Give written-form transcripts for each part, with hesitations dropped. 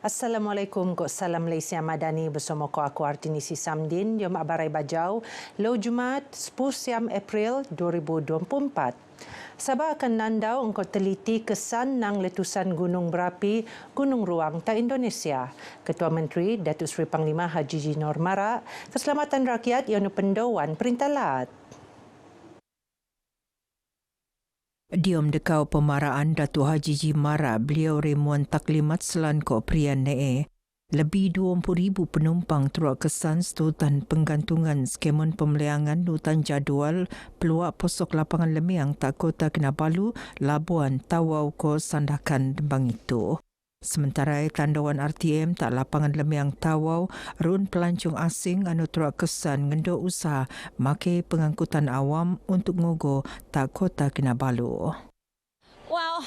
Assalamualaikum, ko salam Malaysia Madani bersama ko aku Artinisi Samdin, jom abarai bajau, lo Jumat 10 April 2024. Sabah akan nandau engkau teliti kesan nang letusan gunung berapi Gunung Ruang ta Indonesia. Ketua Menteri Datuk Seri Panglima Haji G. Nor Marak, Keselamatan Rakyat Ianu Pendawan Perintah Lat. Diom dekau pemaraan Datuk Haji G. Marak, beliau remuan taklimat selan ko Prian Ne'e. Lebih 20,000 penumpang turut kesan setutan penggantungan skemon pemeliangan lutan jadual peluak posok lapangan Lemiang tak Kota Kinabalu, Labuan, Tawau ko sandakan dembang itu. Sementara tandawan RTM tak lapangan Lemiang Tawau, run pelancong asing anu turut kesan ngendo usaha makai pengangkutan awam untuk ngogo tak Kota Kinabalu. Well,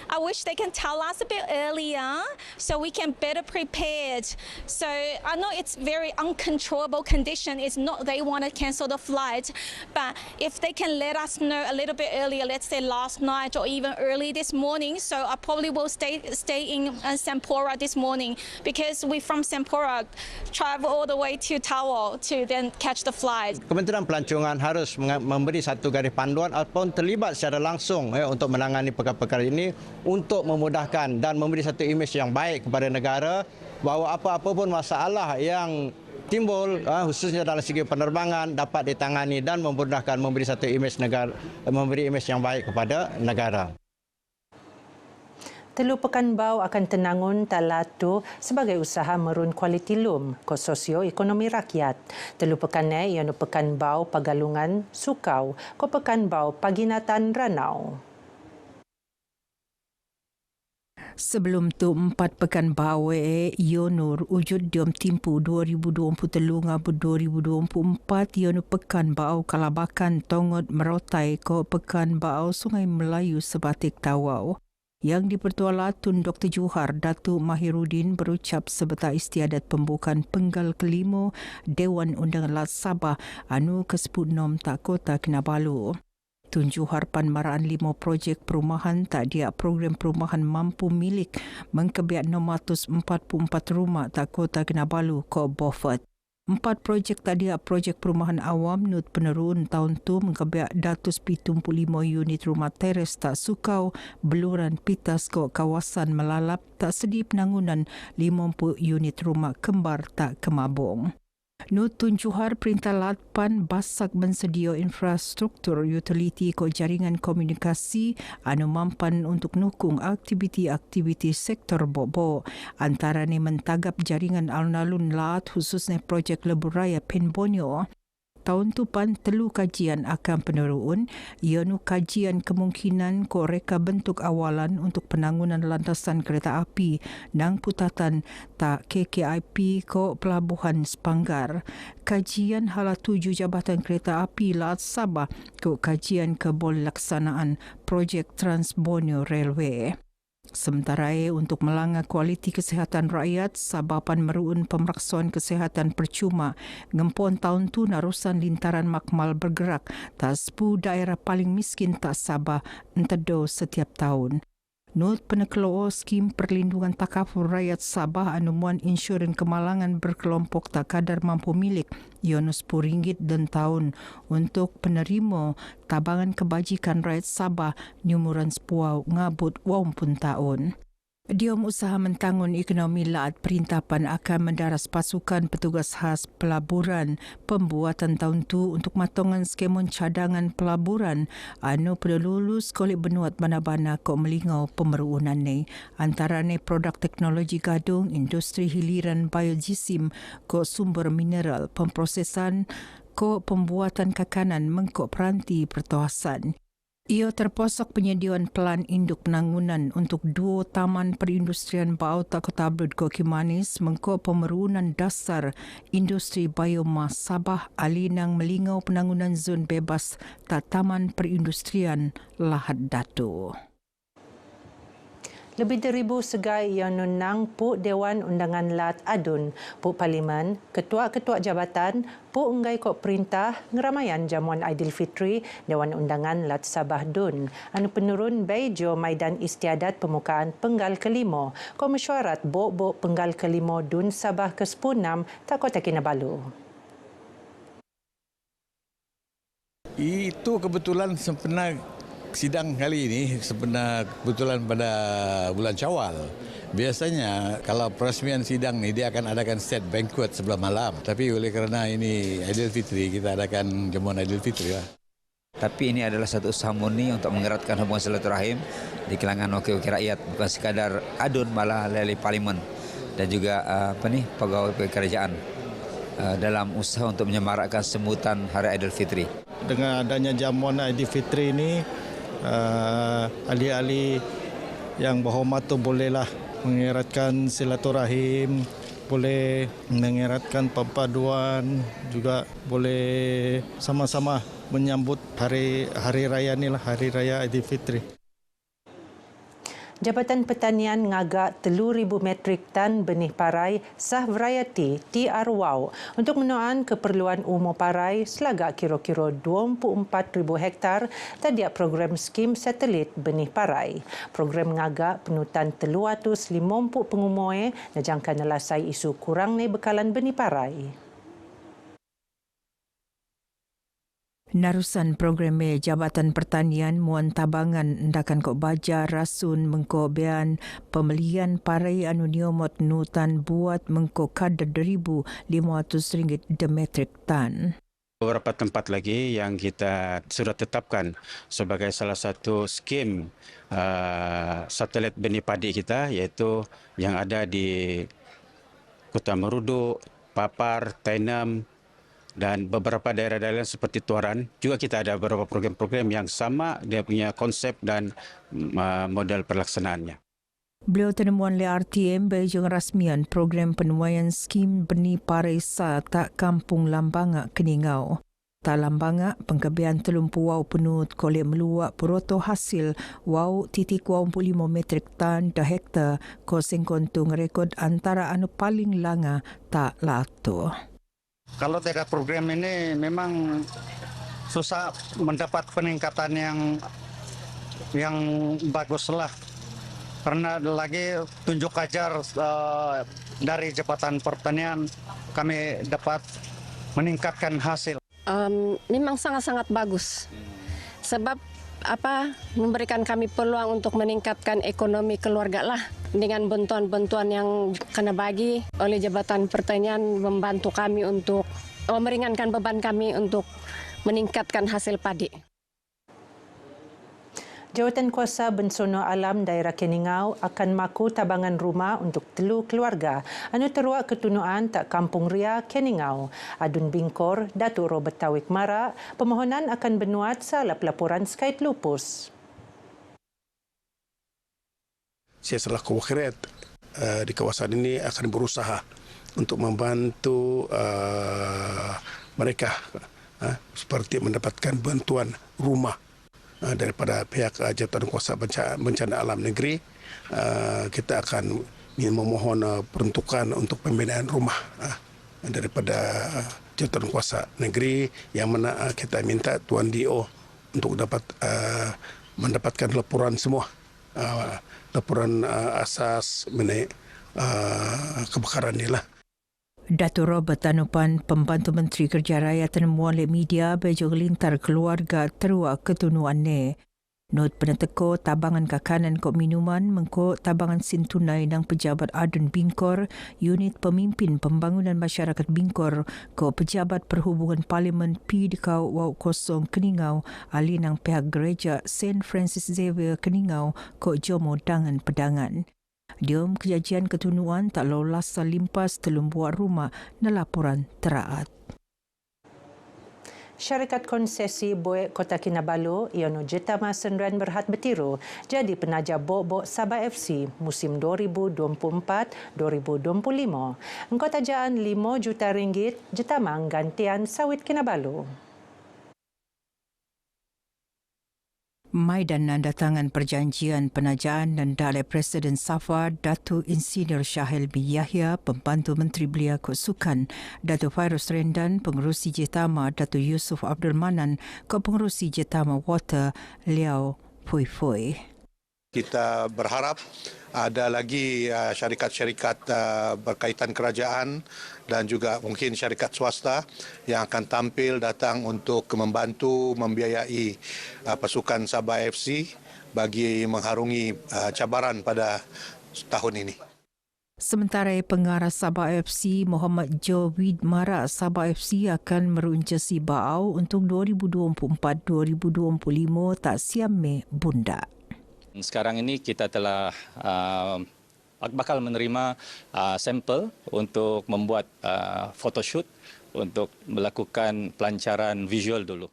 I wish they can tell us a bit earlier so we can better prepared. So I know it's very uncontrollable condition. It's not they want to cancel the flight, but if they can let us know a little bit earlier, let's say last night or even early this morning. So I probably will stay in Sampora this morning because we from Sampora travel all the way to Tawau to then catch the flight. Kementerian Pelancongan harus memberi satu garis panduan ataupun terlibat secara langsung untuk menangani perkara-perkara ini untuk memudahkan dan memberi satu imej yang baik kepada negara bahawa apa-apa pun masalah yang timbul khususnya dalam segi penerbangan dapat ditangani dan memudahkan memberi satu imej negara, memberi imej yang baik kepada negara. Telu Pekan Bau akan tenangun talatu sebagai usaha merun kualiti lum ko sosio-ekonomi rakyat. Telu Pekan ianu Pekan Bau Pagalungan Sukau ko Pekan Bau Paginatan Ranau. Sebelum tu 4 pekan bawe Yonur wujud diom timpu 2023 ngabut 2024 Yonu pekan bau Kalabakan Tongot Merotai ko pekan bau Sungai Melayu Sebatik Tawau. Yang dipertua Tun Dr. Johar Datuk Mahirudin berucap sebetar istiadat pembukaan penggal kelima Dewan Undangan Lat Sabah anu ke-10 tak Kota Kinabalu. Tun Johar Panmaraan 5 projek perumahan tak dia program perumahan mampu milik mengkebiak 644 rumah tak Kota Kinabalu ko Beaufort. 4 projek tak dia projek perumahan awam nut penerun tahun tu mengkebiak 175 unit rumah teres tak Sukau, Beluran Pitas ko kawasan Melalap tak sedi penangunan 50 unit rumah kembar tak Kemabong. Tun Johar Perintah Lat Pan basak mensedia infrastruktur utiliti ko jaringan komunikasi anu mampan untuk nukung aktiviti-aktiviti sektor bobo. Antaranya mentagap jaringan alun-alun Lat khususnya projek Lebuh Raya Pen Borneo. Tahun tu pan telu kajian akan penerun, ianu kajian kemungkinan ko reka bentuk awalan untuk penangunan lantasan kereta api nang putatan tak KKIP ko Pelabuhan Sepanggar. Kajian hala 7 Jabatan Kereta Api Lat Sabah ko kajian kebol laksanaan projek Trans Borneo Railway. Sementara untuk melanggar kualiti kesihatan rakyat, Sabapan meruun pemeraksaan kesihatan percuma. Ngempon tahun tu narusan lintaran makmal bergerak tak 10 daerah paling miskin tak Sabah entedo setiap tahun. Not penekelola skim perlindungan takaful rakyat Sabah anumuan insurans kemalangan berkelompok tak kadar mampu milik ianu RM10 dan tahun untuk penerima tabangan kebajikan rakyat Sabah nyumuran sepuau ngabut 20 tahun. Diom usaha mentangun ekonomi Lat Perintah Pan akan mendaras pasukan petugas khas pelaburan pembuatan tahun tu untuk matongan skemon cadangan pelaburan anu perlu lulus kolek benuat bana-bana ko melingau pemeruunan ni. Antaranya produk teknologi gadung, industri hiliran biojisim ko sumber mineral, pemprosesan ko pembuatan kakanan mengko peranti pertuasan. Ia terposok penyediaan pelan induk penangunan untuk 2 taman perindustrian bau tak Kota Abdul ko Kimanis mengko pemerunan dasar industri biomas Sabah alinang melingau penangunan zon bebas tak taman perindustrian Lahad Datu. Lebih deribu segai yang nunang Pu Dewan Undangan Lat Adun, Pu Parlimen, ketua-ketua jabatan, Pu Unggai Kok Perintah, ngeramaian jamuan Aidilfitri Dewan Undangan Lat Sabah Dun. Anu penurun Bejo Maidan Istiadat Pemukaan Penggal Kelima, Ko mesyuarat Bok-Bok Penggal Kelima Dun Sabah ke-10 tak Kota Kinabalu. Itu kebetulan sempena sidang kali ini sempena kebetulan pada bulan Syawal. Biasanya kalau peresmian sidang ni dia akan adakan set banquet sebelah malam. Tapi oleh kerana ini Aidilfitri, kita adakan jamuan Aidilfitri lah. Tapi ini adalah satu usaha murni untuk mengeratkan hubungan silaturahim di kalangan wakil-wakil rakyat, bukan sekadar adun malah dari parlimen dan juga pegawai kerajaan dalam usaha untuk menyemarakkan sambutan Hari Aidilfitri. Dengan adanya jamuan Aidilfitri ini, ahli-ahli yang berhormat tu bolehlah mengeratkan silaturahim, boleh mengeratkan perpaduan, juga boleh sama-sama menyambut hari raya ni lah, Hari Raya Aidilfitri. Jabatan Pertanian ngagak 3,000 metrik tan benih parai sah variety TR Wow untuk menuan keperluan umur parai selagak kira-kira 24,000 hektar tadia program skim satelit benih parai. Program ngagak penutan 350 pengumuai najangkan nelasai isu kurang ni bekalan benih parai. Narusan program Jabatan Pertanian muan tabangan ndakan kok baja rasun mengko bean pembelian parai anu niomot nutan buat mengko kadar RM2,500 de metrik tan. Beberapa tempat lagi yang kita sudah tetapkan sebagai salah satu skim satelit benih padi kita, iaitu yang ada di Kota Meruduk, Papar, Tainam, dan beberapa daerah-daerah seperti Tuaran. Juga kita ada beberapa program-program yang sama, dia punya konsep dan model pelaksanaannya. Beliau tenemuan le RTM bejong rasmian program penuaian skim benih parai sa tak kampung Lambanga Keningau. Tak Lambanga pengkebian 30 wau penut kolek meluak puroto hasil wau titik 25 metrik tan dah hektar koseng kontung rekod antara anu paling langa tak lato. Kalau tidak program ini memang susah mendapat peningkatan yang bagus lah. Karena lagi tunjuk ajar dari Jabatan Pertanian kami dapat meningkatkan hasil. Memang sangat-sangat bagus. Sebab memberikan kami peluang untuk meningkatkan ekonomi keluarga lah. Dengan bantuan-bantuan yang kena bagi oleh Jabatan Pertanian membantu kami untuk meringankan beban kami untuk meningkatkan hasil padi. Jawatan Kuasa Bensono Alam Daerah Keningau akan maku tabangan rumah untuk 3 keluarga anu teruak ketunuan tak Kampung Ria Keningau. Adun Bingkor, Datuk Robert Tawik Mara, pemohonan akan benuat salah pelaporan skait lupus. Saya selaku wakil rakyat di kawasan ini akan berusaha untuk membantu mereka seperti mendapatkan bantuan rumah daripada pihak Jabatan Kuasa Bencana Alam Negeri. Kita akan memohon peruntukan untuk pembinaan rumah daripada Jabatan Kuasa Negeri, yang mana kita minta Tuan DO untuk dapat mendapatkan laporan semua. Laporan asas mengenai kebakaran ini lah. Datuk Robert Tanupan, Pembantu Menteri Kerja Raya tenemuan oleh media bejong lintar keluarga teruak ketunuan ni. Not peneteko tabangan kakanan kok minuman mengko tabangan sintunai nang pejabat Adun Bingkor, unit pemimpin pembangunan masyarakat Bingkor ko pejabat perhubungan Parlimen P Dekau Wau Kosong Keningau ali nang pihak gereja St. Francis Xavier Keningau ko jomo dangan pedangan. Diom kejadian ketunuan tak lolas limpas telung buat rumah na laporan teraat. Syarikat Konsesi Boek Kota Kinabalu Iono Jetama Senran berhad bertiru jadi penaja Bok-Bok Sabah FC musim 2024-2025. Engkau tajaan RM5 juta Jetama gantian sawit Kinabalu. Maidan nandatangan perjanjian penajaan dan Dalai Presiden Safa Datuk Insinyur Syahil bin Yahya, Pembantu Menteri Belia Kos Sukan, Datuk Fairuz Rendan, Pengerusi Jetama Datuk Yusuf Abdul Manan, Pengerusi Jetama Water Liao Pui Pui. Kita berharap ada lagi syarikat-syarikat berkaitan kerajaan dan juga mungkin syarikat swasta yang akan tampil datang untuk membantu membiayai pasukan Sabah FC bagi mengharungi cabaran pada tahun ini. Sementara pengarah Sabah FC Muhammad Jawid Mara, Sabah FC akan meruncasi baau untuk 2024-2025 tak siame bunda. Sekarang ini kita telah bakal menerima sampel untuk membuat photoshoot untuk melakukan pelancaran visual dulu.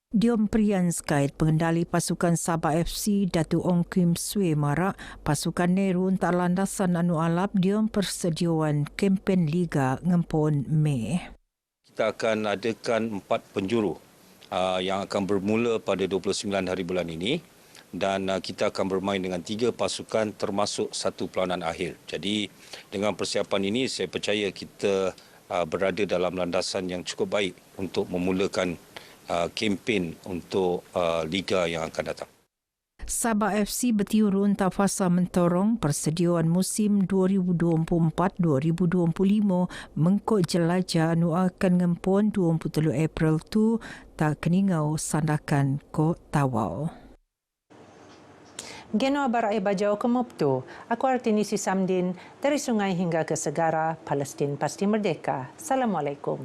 Diom Priyan Skait, pengendali pasukan Sabah FC Datuk Ong Kim Swee Mara, pasukan Nehru tak landasan anu alap diom persediaan kempen Liga ngempon Mei. Kita akan adakan 4 penjuru yang akan bermula pada 29 hari bulan ini. Dan kita akan bermain dengan 3 pasukan termasuk 1 perlawanan akhir. Jadi dengan persiapan ini saya percaya kita berada dalam landasan yang cukup baik untuk memulakan kempen untuk Liga yang akan datang. Sabah FC bertiurun tak fasa mentorong persediaan musim 2024-2025 mengkot jelajah anu akan ngempon 23 April tu tak keningau sandakan ko Tawau. Geno Abarai Bajau ke Mopto, aku Artinisi Samdin dari sungai hingga ke segara, Palestin pasti merdeka. Assalamualaikum.